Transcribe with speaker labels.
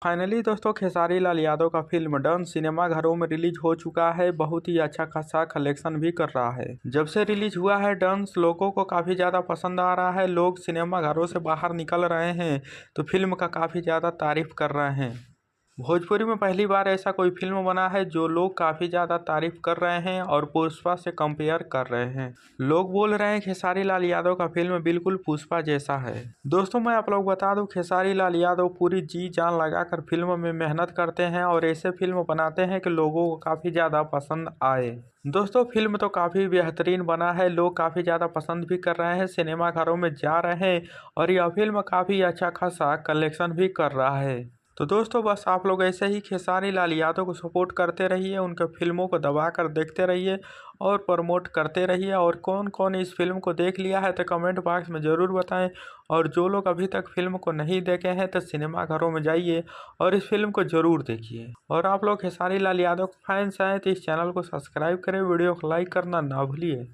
Speaker 1: Finally दोस्तों खेसारी लाल यादव का film done cinema घरों में रिलीज हो चुका है। बहुत ही अच्छा खासा कलेक्शन भी कर रहा है। जब से रिलीज हुआ है डन लोगों को काफ़ी ज़्यादा पसंद आ रहा है। लोग सिनेमा घरों से बाहर निकल रहे हैं तो फिल्म का काफ़ी ज़्यादा तारीफ कर रहे हैं। भोजपुरी में पहली बार ऐसा कोई फिल्म बना है जो लोग काफ़ी ज़्यादा तारीफ कर रहे हैं और पुष्पा से कंपेयर कर रहे हैं। लोग बोल रहे हैं खेसारी लाल यादव का फिल्म बिल्कुल पुष्पा जैसा है। दोस्तों मैं आप लोग बता दूं, खेसारी लाल यादव पूरी जी जान लगाकर फिल्म में मेहनत करते हैं और ऐसे फिल्म बनाते हैं कि लोगों को काफ़ी ज़्यादा पसंद आए। दोस्तों फिल्म तो काफ़ी बेहतरीन बना है। लोग काफ़ी ज़्यादा पसंद भी कर रहे हैं, सिनेमा घरों में जा रहे हैं और यह फिल्म काफ़ी अच्छा खासा कलेक्शन भी कर रहा है। तो दोस्तों बस आप लोग ऐसे ही खेसारी लाल यादव को सपोर्ट करते रहिए, उनके फिल्मों को दबा कर देखते रहिए और प्रमोट करते रहिए। और कौन कौन इस फिल्म को देख लिया है तो कमेंट बॉक्स में ज़रूर बताएं। और जो लोग अभी तक फिल्म को नहीं देखे हैं तो सिनेमा घरों में जाइए और इस फिल्म को ज़रूर देखिए। और आप लोग खेसारी लाल यादव के फैंस हैं तो इस चैनल को सब्सक्राइब करें, वीडियो को लाइक करना ना भूलिए।